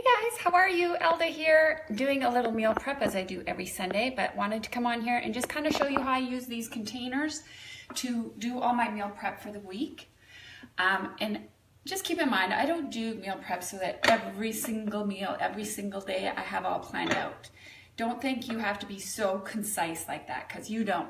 guys, how are you? Elda here, doing a little meal prep as I do every Sunday, but wanted to come on here and just kind of show you how I use these containers to do all my meal prep for the week. And just keep in mind, I don't do meal prep so that every single meal, every single day I have all planned out. Don't think you have to be so concise like that, because you don't.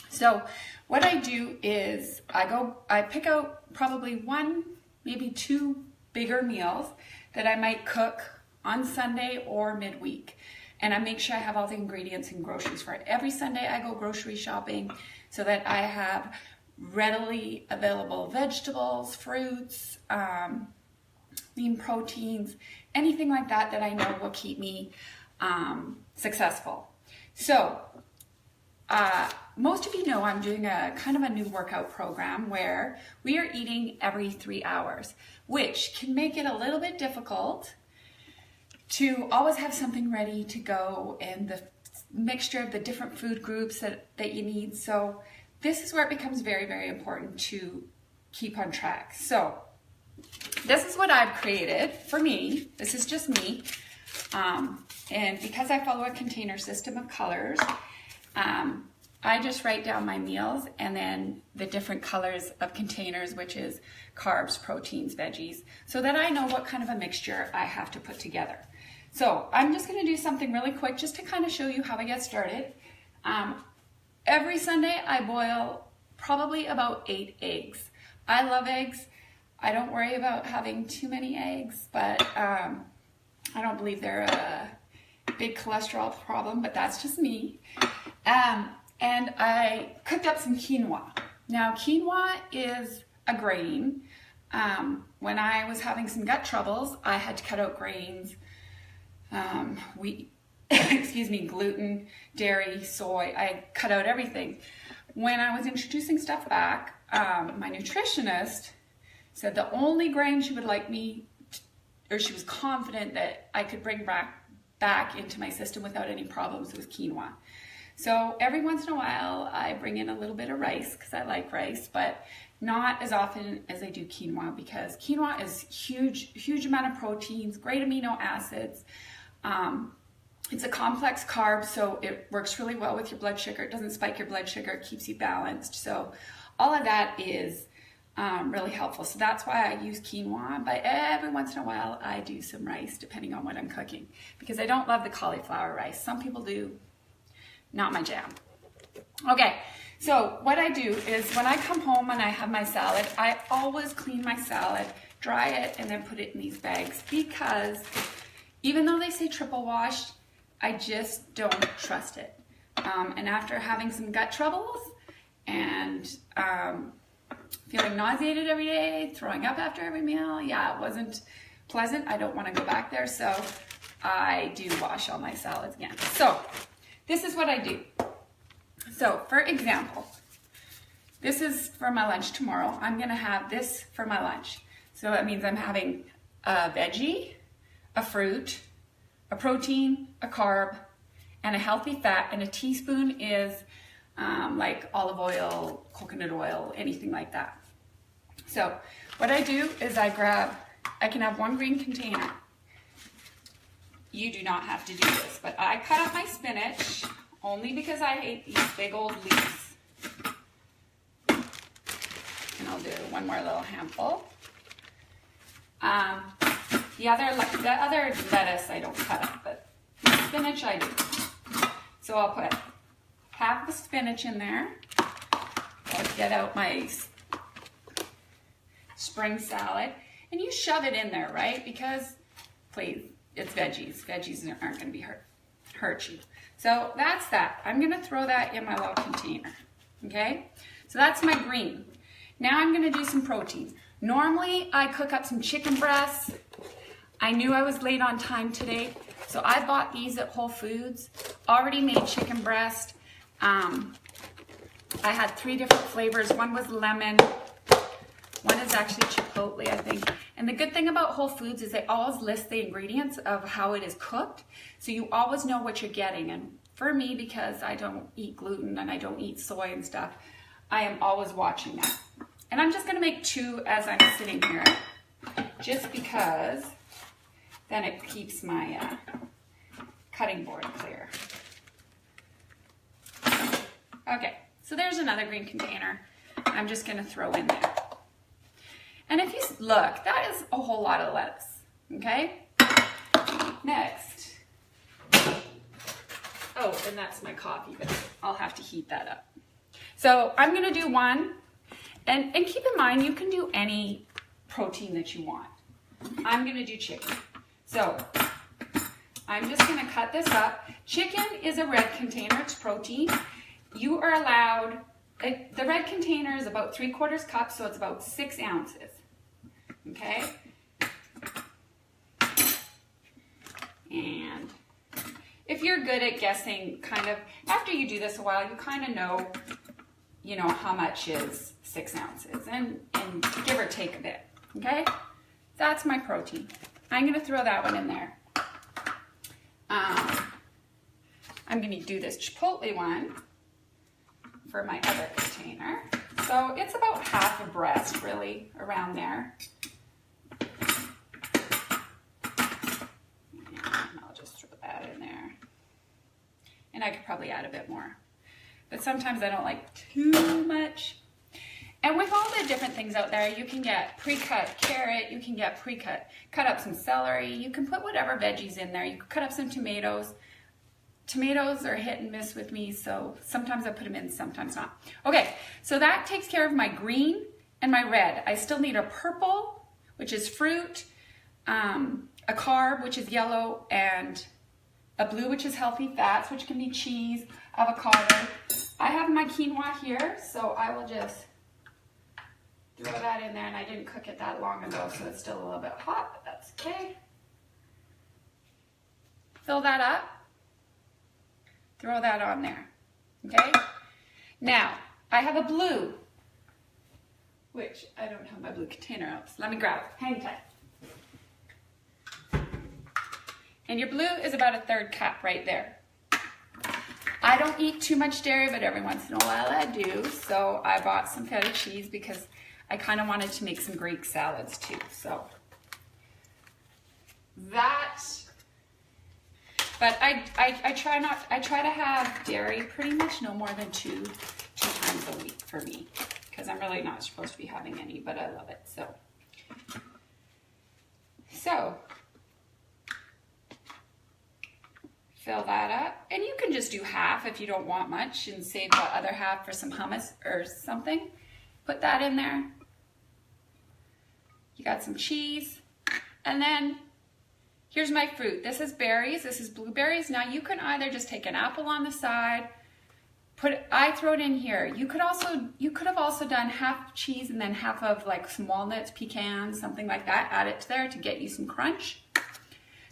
So what I do is I pick out probably one, maybe two bigger meals that I might cook on Sunday or midweek. And I make sure I have all the ingredients and groceries for it. Every Sunday I go grocery shopping so that I have readily available vegetables, fruits, lean proteins, anything like that that I know will keep me successful. So most of you know I'm doing a kind of a new workout program where we are eating every 3 hours, which can make it a little bit difficult to always have something ready to go and the mixture of the different food groups that you need. So this is where it becomes very, very important to keep on track. So this is what I've created for me. This is just me. And because I follow a container system of colors, I just write down my meals and then the different colors of containers, which is carbs, proteins, veggies, so that I know what kind of a mixture I have to put together. So I'm just going to do something really quick just to kind of show you how I get started. Every Sunday I boil probably about 8 eggs. I love eggs. I don't worry about having too many eggs, but I don't believe they're a big cholesterol problem, but that's just me. And I cooked up some quinoa. Now, quinoa is a grain. When I was having some gut troubles, I had to cut out grains, wheat, excuse me, gluten, dairy, soy. I cut out everything. When I was introducing stuff back, my nutritionist said the only grain she would like me, or she was confident that I could bring back into my system without any problems, was quinoa. So every once in a while I bring in a little bit of rice because I like rice, but not as often as I do quinoa, because quinoa is huge amount of proteins, great amino acids. It's a complex carb, so it works really well with your blood sugar. It doesn't spike your blood sugar, it keeps you balanced. So all of that is really helpful. So that's why I use quinoa, but every once in a while I do some rice depending on what I'm cooking, because I don't love the cauliflower rice. Some people do. Not my jam. Okay, so what I do is when I come home and I have my salad, I always clean my salad, dry it, and then put it in these bags, because even though they say triple wash, I just don't trust it. And after having some gut troubles and feeling nauseated every day, throwing up after every meal, yeah, it wasn't pleasant. I don't want to go back there, so I do wash all my salads again. So this is what I do. So for example, this is for my lunch tomorrow. I'm going to have this for my lunch. So that means I'm having a veggie, a fruit, a protein, a carb, and a healthy fat, and a teaspoon is like olive oil, coconut oil, anything like that. So what I do is I can have one green container. You do not have to do this, but I cut up my spinach only because I hate these big old leaves. And I'll do one more little handful. The other lettuce I don't cut up, but spinach I do. So I'll put half the spinach in there. I'll get out my spring salad, and you shove it in there, right? Because, please, it's veggies. Veggies aren't going to be hurt you. So that's that. I'm going to throw that in my little container. Okay? So that's my green. Now I'm going to do some protein. Normally I cook up some chicken breasts. I knew I was late on time today, so I bought these at Whole Foods. Already made chicken breast. I had 3 different flavors. One was lemon. One is actually chipotle, I think. And the good thing about Whole Foods is they always list the ingredients of how it is cooked, so you always know what you're getting. And for me, because I don't eat gluten and I don't eat soy and stuff, I am always watching that. And I'm just going to make 2 as I'm sitting here, just because Then it keeps my cutting board clear. Okay, so there's another green container I'm just gonna throw in there. And if you look, that is a whole lot of lettuce, okay? Next. Oh, and that's my coffee, but I'll have to heat that up. So I'm gonna do one, and keep in mind, you can do any protein that you want. I'm gonna do chicken. So I'm just gonna cut this up. Chicken is a red container, it's protein. You are allowed, the red container is about 3/4 cup, so it's about 6 ounces, okay? And if you're good at guessing, kind of, after you do this a while, you kind of know, you know, how much is 6 ounces, and give or take a bit, okay? That's my protein. I'm gonna throw that one in there. I'm gonna do this Chipotle one for my other container. So it's about half a breast, really, around there. And I'll just throw that in there. And I could probably add a bit more. But sometimes I don't like too much. And with all the different things out there, you can get pre-cut carrot, you can get cut up some celery, you can put whatever veggies in there. You can cut up some tomatoes. Tomatoes are hit and miss with me, so sometimes I put them in, sometimes not. Okay, so that takes care of my green and my red. I still need a purple, which is fruit, a carb, which is yellow, and a blue, which is healthy fats, which can be cheese, avocado. I have my quinoa here, so I will just throw that in there, and I didn't cook it that long ago, so it's still a little bit hot, but that's okay. Fill that up. Throw that on there, okay? Now, I have a blue, which I don't have my blue container out, so let me grab it. Hang tight. And your blue is about a 1/3 cup right there. I don't eat too much dairy, but every once in a while I do, so I bought some feta cheese because I kind of wanted to make some Greek salads too, so that. But I try to have dairy pretty much no more than two times a week for me, because I'm really not supposed to be having any, but I love it. So fill that up, and you can just do half if you don't want much and save the other half for some hummus or something. Put that in there. You got some cheese, and then here's my fruit. This is berries, this is blueberries. Now you can either just take an apple on the side, I throw it in here. You could have also done half cheese and then half of like some walnuts, pecans, something like that. Add it there to get you some crunch.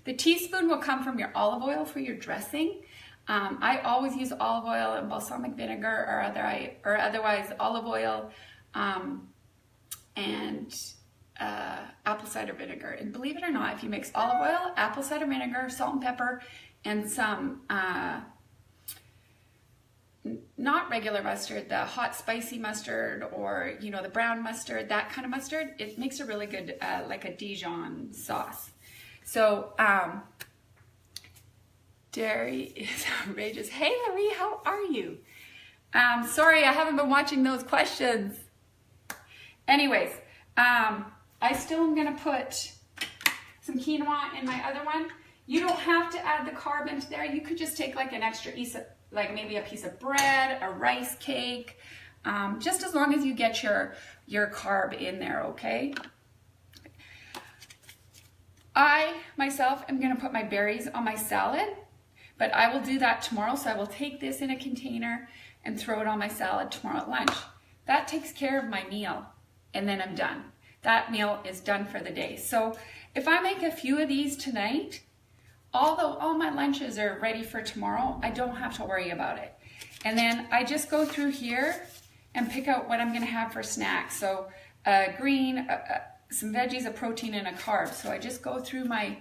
The teaspoon will come from your olive oil for your dressing. I always use olive oil and balsamic vinegar, or otherwise olive oil and apple cider vinegar. And believe it or not, if you mix olive oil, apple cider vinegar, salt and pepper, and some not regular mustard, the hot spicy mustard, or you know, the brown mustard, that kind of mustard, it makes a really good like a Dijon sauce. So dairy is outrageous. Hey Marie, how are you? Sorry, I haven't been watching those questions. Anyways, I still am gonna put some quinoa in my other one. You don't have to add the carb into there. You could just take like an extra piece of, like maybe a piece of bread, a rice cake, just as long as you get your carb in there, okay? I, myself, am gonna put my berries on my salad, but I will do that tomorrow, so I will take this in a container and throw it on my salad tomorrow at lunch. That takes care of my meal, and then I'm done. That meal is done for the day. So if I make a few of these tonight, although all my lunches are ready for tomorrow, I don't have to worry about it. And then I just go through here and pick out what I'm gonna have for snacks. So green, some veggies, a protein, and a carb. So I just go through my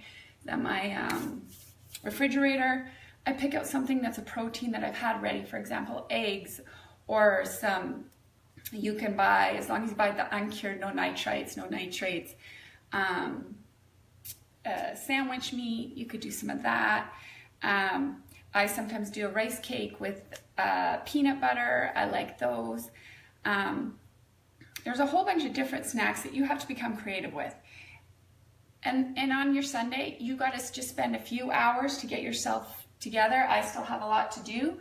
refrigerator. I pick out something that's a protein that I've had ready, for example, eggs, or some, you can buy, as long as you buy the uncured, no nitrates, sandwich meat, you could do some of that. I sometimes do a rice cake with peanut butter. I like those. There's a whole bunch of different snacks that you have to become creative with. And on your Sunday, you got to just spend a few hours to get yourself together. I still have a lot to do,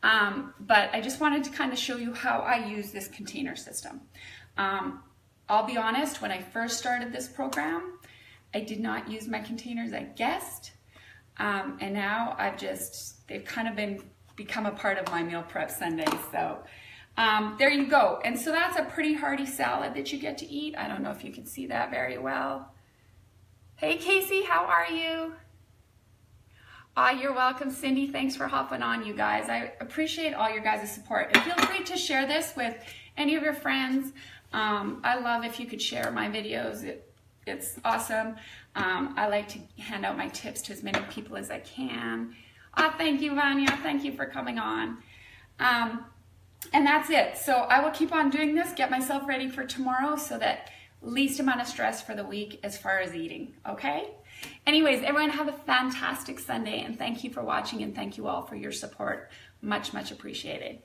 but I just wanted to kind of show you how I use this container system. I'll be honest, when I first started this program, I did not use my containers, I guessed. And now they've kind of become a part of my meal prep Sundays. So there you go. And so that's a pretty hearty salad that you get to eat. I don't know if you can see that very well. Hey Casey, how are you? You're welcome, Cindy. Thanks for hopping on, you guys. I appreciate all your guys' support. And feel free to share this with any of your friends. I love if you could share my videos. It's awesome. I like to hand out my tips to as many people as I can. Thank you, Vanya. Thank you for coming on. And that's it. So I will keep on doing this, get myself ready for tomorrow so that least amount of stress for the week as far as eating, okay? Anyways, everyone have a fantastic Sunday, and thank you for watching, and thank you all for your support. Much, much appreciated.